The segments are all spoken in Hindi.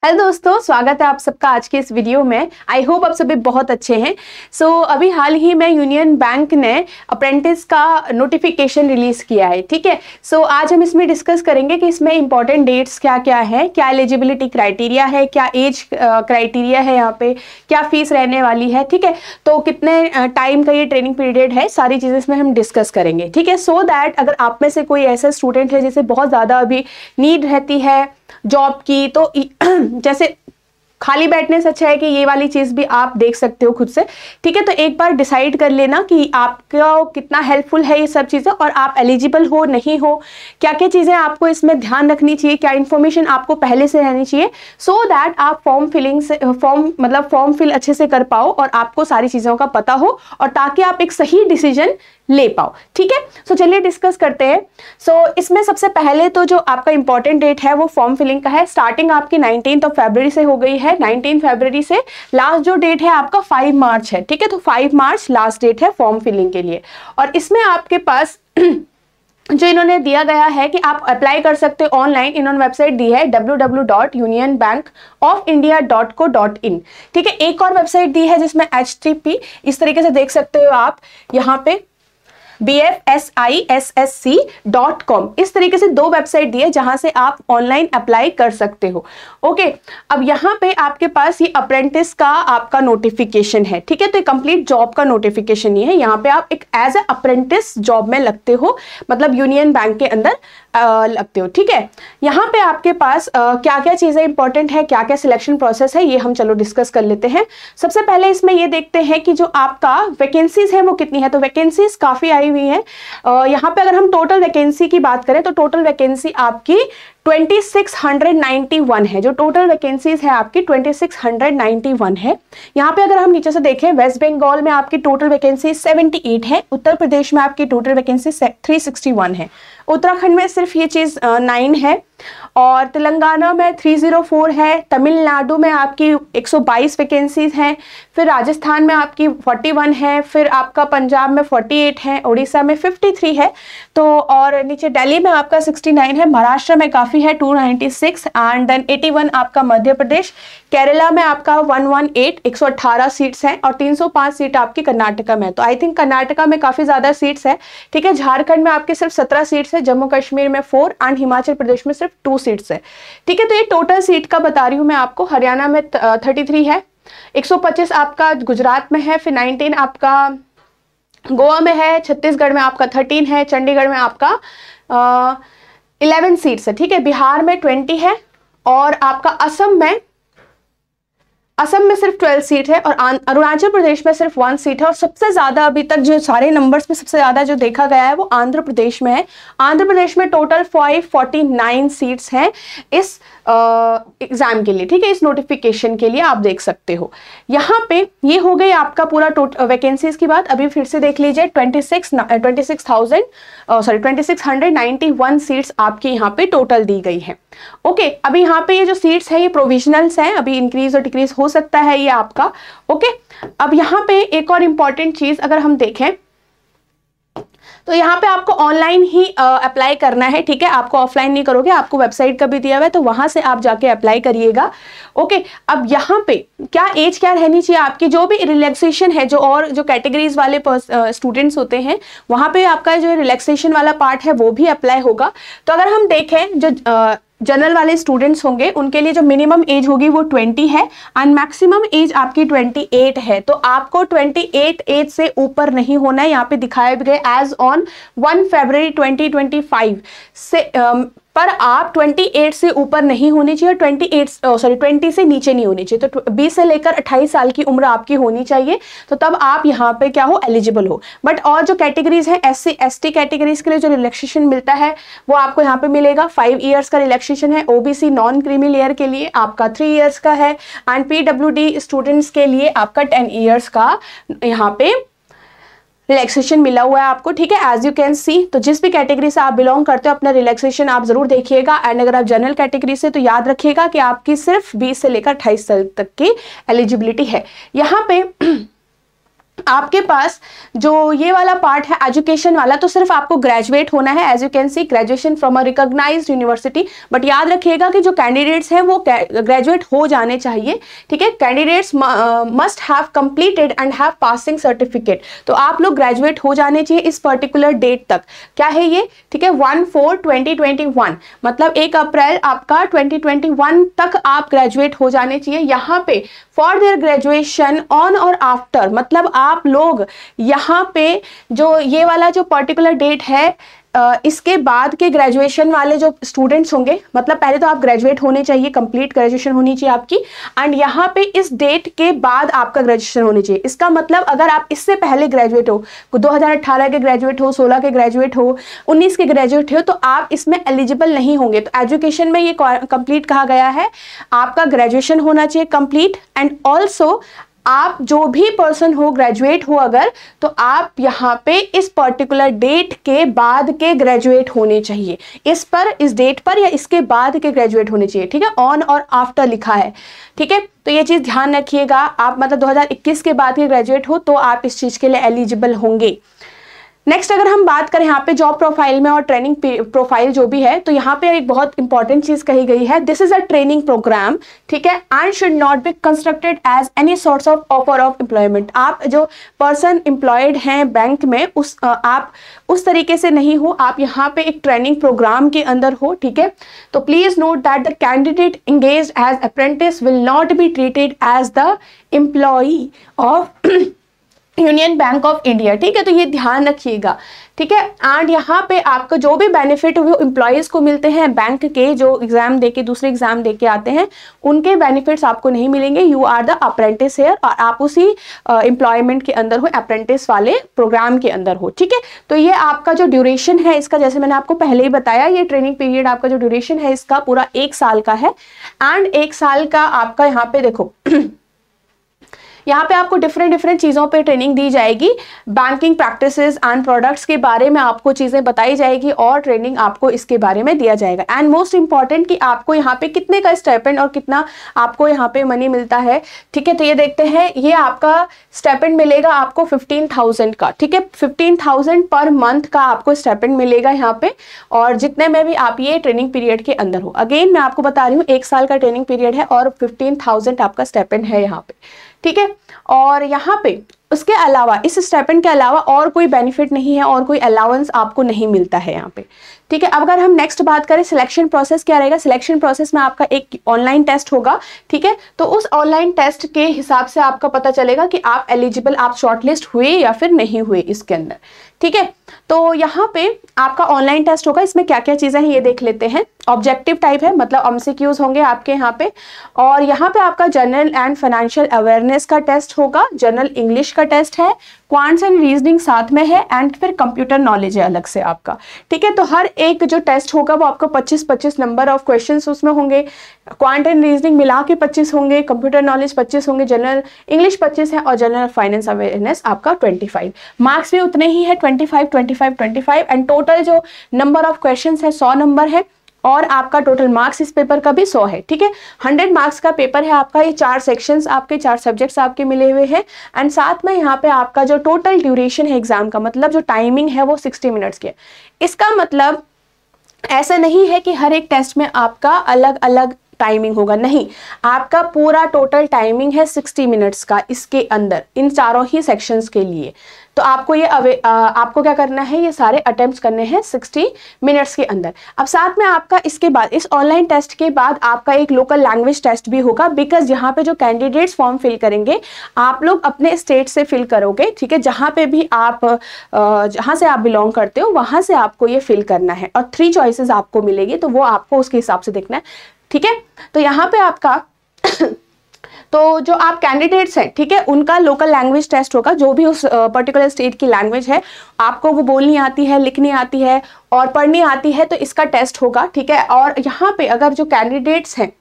हेलो दोस्तों, स्वागत है आप सबका आज के इस वीडियो में। आई होप आप सभी बहुत अच्छे हैं। अभी हाल ही में यूनियन बैंक ने अप्रेंटिस का नोटिफिकेशन रिलीज किया है। ठीक है, आज हम इसमें डिस्कस करेंगे कि इसमें इंपॉर्टेंट डेट्स क्या क्या है, क्या एलिजिबिलिटी क्राइटेरिया है, क्या एज क्राइटेरिया है, यहाँ पे क्या फीस रहने वाली है। ठीक है, तो कितने टाइम का ये ट्रेनिंग पीरियड है, सारी चीज़ें इसमें हम डिस्कस करेंगे। ठीक है, सो दैट अगर आप में से कोई ऐसा स्टूडेंट है जिसे बहुत ज़्यादा अभी नीड रहती है जॉब की, तो जैसे खाली बैठने से अच्छा है कि ये वाली चीज़ भी आप देख सकते हो खुद से। ठीक है, तो एक बार डिसाइड कर लेना कि आपका कितना हेल्पफुल है ये सब चीज़ें और आप एलिजिबल हो नहीं हो, क्या क्या चीज़ें आपको इसमें ध्यान रखनी चाहिए, क्या इन्फॉर्मेशन आपको पहले से रहनी चाहिए, सो दैट आप फॉर्म फिल अच्छे से कर पाओ और आपको सारी चीज़ों का पता हो और ताकि आप एक सही डिसीजन ले पाओ। ठीक है, चलिए डिस्कस करते हैं। इसमें सबसे पहले तो जो आपका इंपॉर्टेंट डेट है वो फॉर्म फिलिंग का है। स्टार्टिंग आपकी 19 फरवरी से हो गई है। 19 फरवरी से लास्ट जो डेट है आपका 5 मार्च है। ठीक है, तो 5 मार्च लास्ट डेट है फॉर्म फिलिंग के लिए। और इसमें आपके पास जो इन्होंने दिया गया है कि आप अप्लाई कर सकते हो ऑनलाइन। इन्होंने वेबसाइट दी है www.unionbankofindia.co.in। ठीक है, एक और वेबसाइट दी है जिसमें HTTP इस तरीके से देख सकते हो आप यहाँ पे bfsissc.com, इस तरीके से दो वेबसाइट दी है जहां से आप ऑनलाइन अप्लाई कर सकते हो। ओके, अब यहाँ पे आपके पास ये अप्रेंटिस का आपका नोटिफिकेशन है। ठीक है, तो ये कंप्लीट जॉब का नोटिफिकेशन ही है। यहाँ पे आप एक एज ए अप्रेंटिस जॉब में लगते हो, मतलब यूनियन बैंक के अंदर लगते हो। ठीक है, यहाँ पे आपके पास क्या क्या चीजें इंपॉर्टेंट है, क्या क्या सिलेक्शन प्रोसेस है, ये हम चलो डिस्कस कर लेते हैं। सबसे पहले इसमें ये देखते हैं कि जो आपका वैकेंसीज है वो कितनी है। तो वैकेंसीज काफी आई हुई है। यहाँ पे अगर हम टोटल वैकेंसी की बात करें तो टोटल वैकेंसी आपकी 2691 है। जो टोटल वैकेंसीज है आपकी 2691 है। यहाँ पे अगर हम नीचे से देखें, वेस्ट बंगाल में आपकी टोटल वैकेंसी 78 है, उत्तर प्रदेश में आपकी टोटल वैकेंसी 361 है, उत्तराखंड में सिर्फ ये चीज़ 9 है, और तेलंगाना में 304 है, तमिलनाडु में आपकी 122 वैकेंसीज हैं, फिर राजस्थान में आपकी 41 है, फिर आपका पंजाब में 48 है, उड़ीसा में 53 है, तो और नीचे दिल्ली में आपका 69 है, महाराष्ट्र में काफ़ी है 296, एंड देन 81 आपका मध्य प्रदेश, केरला में आपका 118 118 सीट्स हैं, और 305 सीट आपकी कर्नाटका में। तो आई थिंक कर्नाटका में काफ़ी ज़्यादा सीट्स है। ठीक है, झारखंड में आपके सिर्फ 17 सीट्स है, जम्मू कश्मीर में 4 एंड हिमाचल प्रदेश में सिर्फ 2 सीट्स है। ठीक है, तो ये टोटल सीट का बता रही हूँ मैं आपको। हरियाणा में 33 है, 125 आपका गुजरात में है, फिर 19 आपका गोवा में है, छत्तीसगढ़ में आपका 13 है, चंडीगढ़ में आपका 11 सीट्स है। ठीक है, बिहार में 20 है, और आपका असम में सिर्फ 12 सीट है, और अरुणाचल प्रदेश में सिर्फ 1 सीट है। और सबसे ज्यादा अभी तक जो सारे नंबर्स में सबसे ज्यादा जो देखा गया है वो आंध्र प्रदेश में है। आंध्र प्रदेश में टोटल 549 सीट्स हैं इस एग्जाम के लिए। ठीक है, इस नोटिफिकेशन के लिए आप देख सकते हो। यहाँ पे ये हो गई आपका पूरा वैकेंसीज की बात। अभी फिर से देख लीजिए, 2691 सीट्स आपकी यहाँ पे टोटल दी गई है। ओके, अभी यहाँ पे ये जो सीट्स है ये प्रोविजनल्स हैं, अभी इंक्रीज और डिक्रीज हो सकता है ये आपका। ओके, अब यहाँ पे एक और इम्पॉर्टेंट चीज अगर हम देखें तो यहाँ पे आपको ऑनलाइन ही अप्लाई करना है। ठीक है, आपको ऑफलाइन नहीं करोगे, आपको वेबसाइट का भी दिया हुआ है, तो वहां से आप जाके अप्लाई करिएगा। ओके, अब यहाँ पे क्या एज क्या रहनी चाहिए आपकी, जो भी रिलैक्सेशन है, जो कैटेगरीज वाले स्टूडेंट्स होते हैं वहां पे आपका जो रिलैक्सेशन वाला पार्ट है वो भी अप्लाई होगा। तो अगर हम देखें, जो जनरल वाले स्टूडेंट्स होंगे उनके लिए जो मिनिमम एज होगी वो 20 है, एंड मैक्सिमम एज आपकी 28 है। तो आपको 28 एज से ऊपर नहीं होना है। यहाँ पे दिखाए गए एज ऑन 1 फरवरी 2025 से पर आप 28 से ऊपर नहीं होनी चाहिए, 20 से नीचे नहीं होनी चाहिए। तो 20 से लेकर 28 साल की उम्र आपकी होनी चाहिए, तो तब आप यहाँ पे क्या हो, एलिजिबल हो। बट और जो कैटेगरीज है, SC ST कैटेगरीज के लिए जो रिलैक्सेशन मिलता है वो आपको यहाँ पे मिलेगा। 5 इयर्स का रिलैक्सेशन है। OBC नॉन क्रीमी लेयर के लिए आपका 3 इयर्स का है, एंड PWD स्टूडेंट्स के लिए आपका 10 इयर्स का यहाँ पे रिलैक्सेशन मिला हुआ है आपको। ठीक है, एज यू कैन सी। तो जिस भी कैटेगरी से आप बिलोंग करते हो अपना रिलैक्सेशन आप जरूर देखिएगा। एंड अगर आप जनरल कैटेगरी से तो याद रखिएगा कि आपकी सिर्फ 20 से लेकर 28 साल तक की एलिजिबिलिटी है। यहाँ पे आपके पास जो ये वाला पार्ट है एजुकेशन वाला, तो सिर्फ आपको ग्रेजुएट होना है, as you can see graduation from a recognized university. But याद रखिएगा कि जो कैंडिडेट्स हैं वो ग्रेजुएट हो जाने चाहिए, ठीक है। Candidates must have completed and have passing certificate. तो आप लोग ग्रेजुएट हो जाने चाहिए इस पर्टिकुलर डेट तक। क्या है ये, ठीक है, 1/4/2021, मतलब 1 अप्रैल आपका 2021 तक आप ग्रेजुएट हो जाने चाहिए। यहाँ पे फॉर देयर ग्रेजुएशन ऑन और आफ्टर, मतलब आप लोग यहाँ पे जो ये वाला जो पर्टिकुलर डेट है इसके बाद के ग्रेजुएशन वाले जो स्टूडेंट्स होंगे, मतलब पहले तो आप ग्रेजुएट होने चाहिए, कंप्लीट ग्रेजुएशन होनी चाहिए आपकी, एंड यहाँ पे इस डेट के बाद आपका ग्रेजुएशन होनी चाहिए। इसका मतलब अगर आप इससे पहले ग्रेजुएट हो, 2018 के ग्रेजुएट हो, 16 के ग्रेजुएट हो, 19 के ग्रेजुएट हो, तो आप इसमें एलिजिबल नहीं होंगे। तो एजुकेशन में ये कंप्लीट कहा गया है, आपका ग्रेजुएशन होना चाहिए कंप्लीट, एंड ऑल्सो आप जो भी पर्सन हो ग्रेजुएट हो अगर, तो आप यहाँ पे इस पर्टिकुलर डेट के बाद के ग्रेजुएट होने चाहिए। इस डेट पर या इसके बाद के ग्रेजुएट होने चाहिए, ठीक है। ऑन और आफ्टर लिखा है, ठीक है। तो ये चीज़ ध्यान रखिएगा। आप मतलब 2021 के बाद के ग्रेजुएट हो तो आप इस चीज़ के लिए एलिजिबल होंगे। नेक्स्ट अगर हम बात करें यहाँ पे जॉब प्रोफाइल में और ट्रेनिंग प्रोफाइल जो भी है, तो यहाँ पे एक बहुत इंपॉर्टेंट चीज कही गई है, this is a training program, ठीक है, and should not be constructed as any source of offer of employment. आप जो पर्सन एम्प्लॉयड हैं बैंक में आप उस तरीके से नहीं हो, आप यहाँ पे एक ट्रेनिंग प्रोग्राम के अंदर हो, ठीक है। तो please note that the candidate engaged as apprentice will not be treated as the employee of Union Bank of India, ठीक है। तो ये ध्यान रखिएगा, ठीक है। एंड यहाँ पे आपको जो भी बेनिफिट वो एम्प्लॉयज को मिलते हैं बैंक के, जो एग्जाम देके दूसरे एग्जाम देके आते हैं, उनके बेनिफिट्स आपको नहीं मिलेंगे। You are the apprentice here, और आप उसी एम्प्लॉयमेंट के अंदर हो, अप्रेंटिस वाले प्रोग्राम के अंदर हो, ठीक है। तो ये आपका जो ड्यूरेशन है इसका, जैसे मैंने आपको पहले ही बताया, ये ट्रेनिंग पीरियड आपका जो ड्यूरेशन है इसका पूरा 1 साल का है। एंड 1 साल का आपका यहाँ पे देखो यहाँ पे आपको डिफरेंट चीज़ों पे ट्रेनिंग दी जाएगी, बैंकिंग प्रैक्टिसेस एंड प्रोडक्ट्स के बारे में आपको चीज़ें बताई जाएगी और ट्रेनिंग आपको इसके बारे में दिया जाएगा। एंड मोस्ट इंपॉर्टेंट कि आपको यहाँ पे कितने का स्टाइपेंड और कितना आपको यहाँ पे मनी मिलता है, ठीक है। तो ये देखते हैं, ये आपका स्टाइपेंड मिलेगा आपको 15,000 का, ठीक है, 15,000 पर मंथ का आपको स्टाइपेंड मिलेगा यहाँ पे, और जितने में भी आप ये ट्रेनिंग पीरियड के अंदर हो। अगेन मैं आपको बता रही हूँ 1 साल का ट्रेनिंग पीरियड है और 15,000 आपका स्टाइपेंड है यहाँ पे, ठीक है। और यहाँ पे उसके अलावा, इस स्टाइपेंड के अलावा और कोई बेनिफिट नहीं है और कोई अलाउंस आपको नहीं मिलता है यहाँ पे, ठीक है। अब अगर हम नेक्स्ट बात करें सिलेक्शन प्रोसेस क्या रहेगा, सिलेक्शन प्रोसेस में आपका एक ऑनलाइन टेस्ट होगा, ठीक है। तो उस ऑनलाइन टेस्ट के हिसाब से आपका पता चलेगा कि आप एलिजिबल, आप शॉर्टलिस्ट हुए या फिर नहीं हुए इसके अंदर, ठीक है। तो यहाँ पे आपका ऑनलाइन टेस्ट होगा, इसमें क्या क्या चीज़ें हैं ये देख लेते हैं। ऑब्जेक्टिव टाइप है, मतलब एमसीक्यूज होंगे आपके यहाँ पे, और यहाँ पे आपका जनरल एंड फाइनेंशियल अवेयरनेस का टेस्ट होगा, जनरल इंग्लिश का टेस्ट है, क्वांट्स एंड रीजनिंग साथ में है, एंड फिर कंप्यूटर नॉलेज है अलग से आपका, ठीक है। तो हर एक जो टेस्ट होगा वो आपको 25-25 नंबर ऑफ क्वेश्चंस उसमें होंगे, क्वांट एंड रीजनिंग मिला के 25 होंगे, कंप्यूटर नॉलेज 25 होंगे, जनरल इंग्लिश 25 है, और जनरल फाइनेंस अवेयरनेस आपका 25। मार्क्स भी उतने ही है, 25 एंड टोटल जो नंबर ऑफ क्वेश्चंस है 100 नंबर है, और आपका टोटल मार्क्स इस पेपर का भी 100 है, ठीक है। 100 मार्क्स का पेपर है आपका, ये 4 सेक्शंस आपके, 4 सब्जेक्ट्स आपके मिले हुए हैं, एंड साथ में यहाँ पे आपका जो टोटल ड्यूरेशन है एग्जाम का, मतलब जो टाइमिंग है वो 60 मिनट्स की है। इसका मतलब ऐसा नहीं है कि हर एक टेस्ट में आपका अलग अलग टाइमिंग होगा, नहीं, आपका पूरा टोटल टाइमिंग है 60 मिनट्स का इसके अंदर, इन चारों ही सेक्शंस के लिए। तो आपको ये आपको क्या करना है, ये सारे अटेम्प्ट्स करने हैं 60 मिनट्स के अंदर। अब साथ में आपका इसके बाद, इस ऑनलाइन टेस्ट के बाद आपका एक लोकल लैंग्वेज टेस्ट भी होगा, बिकॉज यहाँ पे जो कैंडिडेट्स फॉर्म फिल करेंगे आप लोग अपने स्टेट से फिल करोगे, ठीक है। जहाँ पे भी आप जहाँ से आप बिलोंग करते हो वहाँ से आपको ये फिल करना है, और 3 चॉइसेस आपको मिलेगी, तो वो आपको उसके हिसाब से देखना है, ठीक है। तो यहाँ पे आपका तो जो आप कैंडिडेट्स हैं, ठीक है, उनका लोकल लैंग्वेज टेस्ट होगा, जो भी उस पर्टिकुलर स्टेट की लैंग्वेज है आपको वो बोलनी आती है, लिखनी आती है और पढ़नी आती है, तो इसका टेस्ट होगा, ठीक है। और यहाँ पे अगर जो कैंडिडेट्स हैं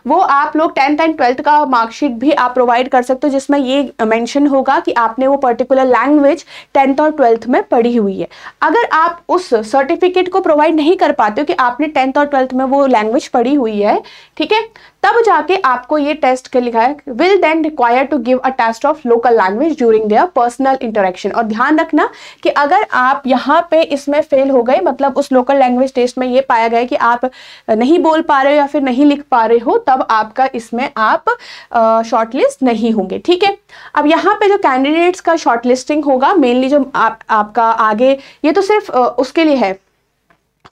वो आप लोग 10th एंड 12th का मार्कशीट भी आप प्रोवाइड कर सकते हो, जिसमें ये मेंशन होगा कि आपने वो पर्टिकुलर लैंग्वेज 10th और 12th में पढ़ी हुई है। अगर आप उस सर्टिफिकेट को प्रोवाइड नहीं कर पाते हो कि आपने 10th और 12th में वो लैंग्वेज पढ़ी हुई है, ठीक है, तब जाके आपको ये टेस्ट के लिखा है will then require to give a test of local language during their personal interaction. और ध्यान रखना कि अगर आप यहाँ पे इसमें फेल हो गए, मतलब उस लोकल लैंग्वेज टेस्ट में ये पाया गया कि आप नहीं बोल पा रहे हो या फिर नहीं लिख पा रहे हो, तब आपका इसमें आप शॉर्टलिस्ट नहीं होंगे, ठीक है। अब यहाँ पे जो कैंडिडेट्स का शॉर्टलिस्टिंग होगा मेनली जो आपका आगे, ये तो सिर्फ उसके लिए है,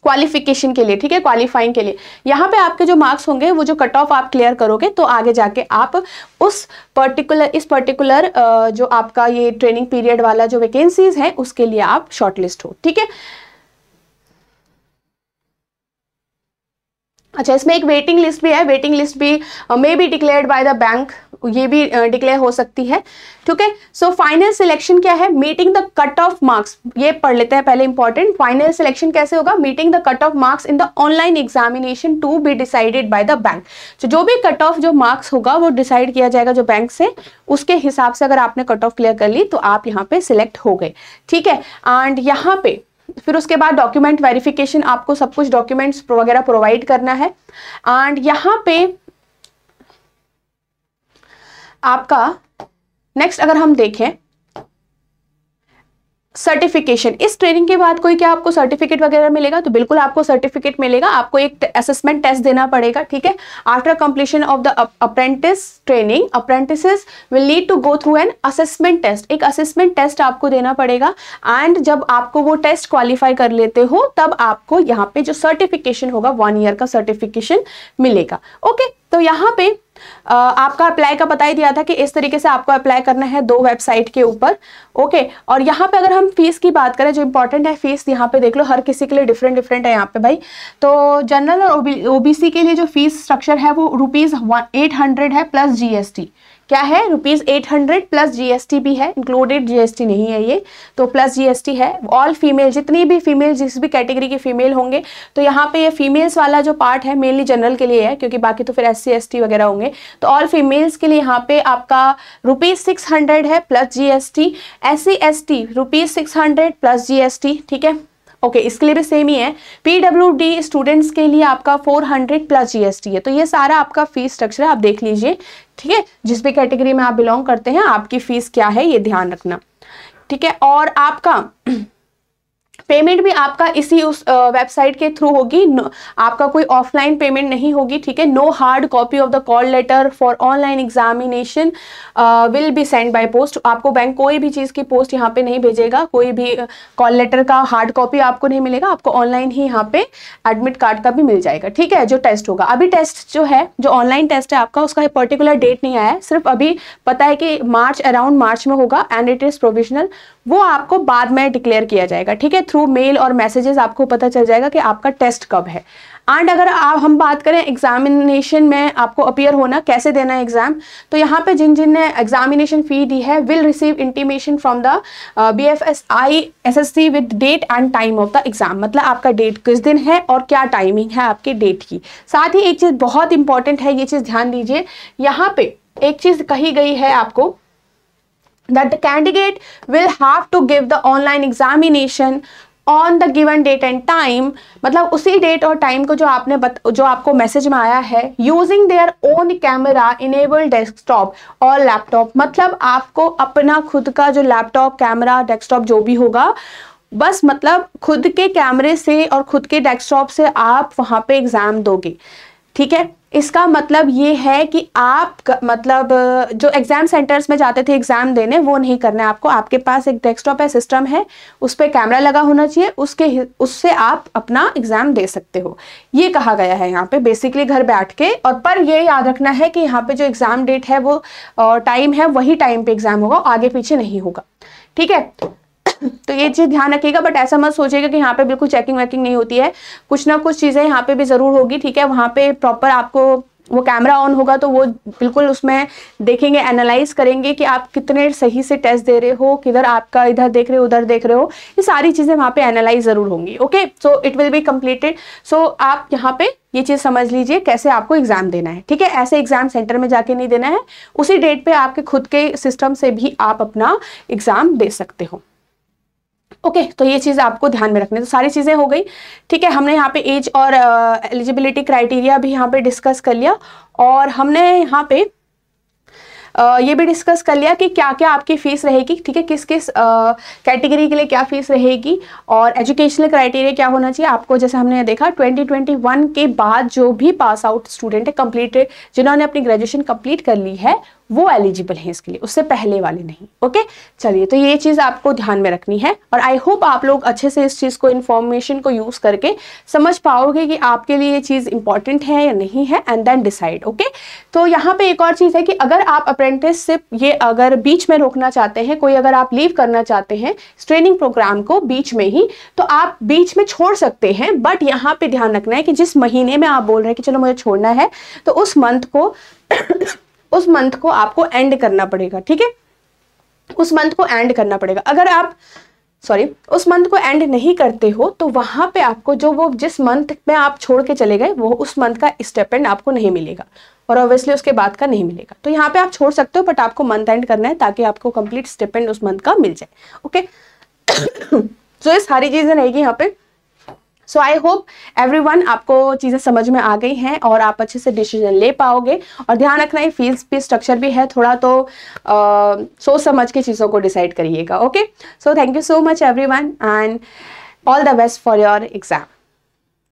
क्वालिफिकेशन के लिए, ठीक है, क्वालिफाइंग के लिए। यहाँ पे आपके जो मार्क्स होंगे वो जो कट ऑफ आप क्लियर करोगे तो आगे जाके आप उस पर्टिकुलर जो आपका ये ट्रेनिंग पीरियड वाला जो वैकेंसीज है उसके लिए आप शॉर्टलिस्ट हो, ठीक है। अच्छा, इसमें एक वेटिंग लिस्ट भी है, वेटिंग लिस्ट भी may be declared by the bank, ये भी डिक्लेयर हो सकती है, ठीक है। सो फाइनल सिलेक्शन क्या है, meeting the cut off marks, ये पढ़ लेते हैं पहले इंपॉर्टेंट। फाइनल सिलेक्शन कैसे होगा, meeting the cut off marks in the online examination to be decided by the bank. जो भी कट ऑफ जो मार्क्स होगा वो डिसाइड किया जाएगा जो बैंक से, उसके हिसाब से अगर आपने कट ऑफ क्लियर कर ली तो आप यहाँ पे सिलेक्ट हो गए, ठीक है। एंड यहाँ पे फिर उसके बाद डॉक्यूमेंट वेरिफिकेशन, आपको सब कुछ डॉक्यूमेंट्स वगैरह प्रोवाइड करना है। एंड यहाँ पे आपका नेक्स्ट अगर हम देखें सर्टिफिकेशन, इस ट्रेनिंग के बाद कोई क्या आपको सर्टिफिकेट वगैरह मिलेगा, तो बिल्कुल आपको सर्टिफिकेट मिलेगा। आपको एक असेसमेंट टेस्ट देना पड़ेगा, ठीक है। After completion of the apprentice training, apprentices will need to go through an assessment test, एक असेसमेंट टेस्ट आपको देना पड़ेगा। एंड जब आपको वो टेस्ट क्वालिफाई कर लेते हो तब आपको यहाँ पे जो सर्टिफिकेशन होगा 1 ईयर का सर्टिफिकेशन मिलेगा, ओके। तो यहाँ पे आपका अप्लाई का बता ही दिया था कि इस तरीके से आपको अप्लाई करना है 2 वेबसाइट के ऊपर, ओके। और यहाँ पे अगर हम फीस की बात करें, जो इंपॉर्टेंट है फीस, यहाँ पे देख लो हर किसी के लिए डिफरेंट है यहाँ पे भाई। तो जनरल और ओबीसी के लिए जो फीस स्ट्रक्चर है वो ₹800 है प्लस जीएसटी। क्या है, ₹800 प्लस जीएसटी भी है, इंक्लूडेड जीएसटी नहीं है ये, तो प्लस जीएसटी है। ऑल फीमेल, जितनी भी फीमेल जिस भी कैटेगरी की फीमेल होंगे, तो यहाँ पे ये फीमेल्स वाला जो पार्ट है मेनली जनरल के लिए है, क्योंकि बाकी तो फिर SC ST वगैरह होंगे। तो ऑल फीमेल्स के लिए यहाँ पे आपका ₹600 है plus GST, SC ST ₹600 plus GST, ठीक है, ओके। इसके लिए भी सेम ही है। PWD स्टूडेंट्स के लिए आपका 400 प्लस जीएसटी है। तो ये सारा आपका फीस स्ट्रक्चर है, आप देख लीजिए, ठीक है। जिस भी कैटेगरी में आप बिलोंग करते हैं आपकी फीस क्या है ये ध्यान रखना, ठीक है। और आपका पेमेंट भी आपका इसी उस वेबसाइट के थ्रू होगी, आपका कोई ऑफलाइन पेमेंट नहीं होगी, ठीक है। No hard copy of the call letter for online examination will be send by post. आपको बैंक कोई भी चीज़ की पोस्ट यहाँ पे नहीं भेजेगा, कोई भी कॉल लेटर का हार्ड कॉपी आपको नहीं मिलेगा, आपको ऑनलाइन ही यहाँ पे एडमिट कार्ड का भी मिल जाएगा, ठीक है। जो टेस्ट होगा, अभी टेस्ट जो है, जो ऑनलाइन टेस्ट है आपका, उसका पर्टिकुलर डेट नहीं आया है, सिर्फ अभी पता है कि अराउंड मार्च में होगा एंड इट इज प्रोविजनल, वो आपको बाद में डिक्लेयर किया जाएगा, ठीक है। थ्रू मेल और मैसेजेस आपको पता चल जाएगा कि आपका टेस्ट कब है। एंड अगर हम बात करें एग्जामिनेशन में आपको अपीयर होना, कैसे देना है एग्जाम, तो यहाँ पे जिन ने एग्जामिनेशन फी दी है will receive intimation from the BFSI SSC with date and time of the exam. मतलब आपका डेट किस दिन है और क्या टाइमिंग है आपके डेट की। साथ ही एक चीज़ बहुत इंपॉर्टेंट है, ये चीज़ ध्यान दीजिए, यहाँ पे एक चीज़ कही गई है आपको, that the candidate will have to give the online examination on the given date and time, मतलब उसी डेट और टाइम को जो आपको मैसेज में आया है, using their own camera enabled desktop और लैपटॉप। मतलब आपको अपना खुद का जो लैपटॉप, कैमरा, डेस्कटॉप जो भी होगा, बस मतलब खुद के कैमरे से और खुद के डेस्कटॉप से आप वहाँ पे एग्जाम दोगे, ठीक है। इसका मतलब ये है कि आप मतलब जो एग्जाम सेंटर्स में जाते थे एग्जाम देने, वो नहीं करना है आपको। आपके पास एक डेस्कटॉप है, सिस्टम है, उस पर कैमरा लगा होना चाहिए, उससे आप अपना एग्जाम दे सकते हो, ये कहा गया है यहाँ पे बेसिकली घर बैठ के। और पर ये याद रखना है कि यहाँ पे जो एग्जाम डेट है वो टाइम है, वही टाइम पे एग्जाम होगा, आगे पीछे नहीं होगा, ठीक है। तो ये चीज़ ध्यान रखिएगा, बट ऐसा मत सोचिएगा कि यहाँ पे बिल्कुल चेकिंग वेकिंग नहीं होती है, कुछ ना कुछ चीज़ें यहाँ पे भी ज़रूर होगी, ठीक है। वहाँ पे प्रॉपर आपको वो कैमरा ऑन होगा तो वो बिल्कुल उसमें देखेंगे, एनालाइज करेंगे कि आप कितने सही से टेस्ट दे रहे हो, किधर आपका इधर देख रहे हो उधर देख रहे हो, ये सारी चीज़ें वहाँ पे एनालाइज ज़रूर होंगी। Okay, so it will be completed. So आप यहाँ पे ये चीज़ समझ लीजिए कैसे आपको एग्जाम देना है, ठीक है। ऐसे एग्जाम सेंटर में जाके नहीं देना है, उसी डेट पे आपके खुद के सिस्टम से भी आप अपना एग्जाम दे सकते हो। ओके, तो ये चीज़ आपको ध्यान में रखनी है। तो सारी चीज़ें हो गई, ठीक है। हमने यहाँ पे एज और एलिजिबिलिटी क्राइटेरिया भी यहाँ पे डिस्कस कर लिया, और हमने यहाँ पे ये भी डिस्कस कर लिया कि क्या क्या आपकी फ़ीस रहेगी, ठीक है, किस किस कैटेगरी के लिए क्या फ़ीस रहेगी, और एजुकेशनल क्राइटेरिया क्या होना चाहिए आपको। जैसे हमने देखा 2021 के बाद जो भी पास आउट स्टूडेंट है, कंप्लीट जिन्होंने अपनी ग्रेजुएशन कंप्लीट कर ली है, वो एलिजिबल है इसके लिए, उससे पहले वाले नहीं। ओके, चलिए, तो ये चीज़ आपको ध्यान में रखनी है, और आई होप आप लोग अच्छे से इस चीज़ को, इन्फॉर्मेशन को यूज़ करके समझ पाओगे कि आपके लिए ये चीज़ इंपॉर्टेंट है या नहीं है, एंड देन डिसाइड। ओके, तो यहाँ पे एक और चीज़ है कि अगर आप अप्रेंटिसशिप ये अगर बीच में रोकना चाहते हैं, कोई अगर आप लीव करना चाहते हैं ट्रेनिंग प्रोग्राम को बीच में ही, तो आप बीच में छोड़ सकते हैं, बट यहाँ पे ध्यान रखना है कि जिस महीने में आप बोल रहे हैं कि चलो मुझे छोड़ना है, तो उस मंथ को आपको एंड करना पड़ेगा, ठीक है, उस मंथ को एंड करना पड़ेगा। अगर आप उस मंथ को एंड नहीं करते हो, तो वहां पे आपको जो वो जिस मंथ में आप छोड़ के चले गए, वो उस मंथ का स्टिपेंड आपको नहीं मिलेगा, और ऑब्वियसली उसके बाद का नहीं मिलेगा। तो यहाँ पे आप छोड़ सकते हो, बट आपको मंथ एंड करना है ताकि आपको कंप्लीट स्टिपेंड उस मंथ का मिल जाए। ओके, तो ये सारी चीजें रहेगी यहाँ पे। सो आई होप एवरीवन आपको चीज़ें समझ में आ गई हैं, और आप अच्छे से डिसीजन ले पाओगे। और ध्यान रखना है फीस भी स्ट्रक्चर भी है थोड़ा, तो सोच समझ के चीज़ों को डिसाइड करिएगा। Okay, so thank you so much everyone, and all the best for your exam.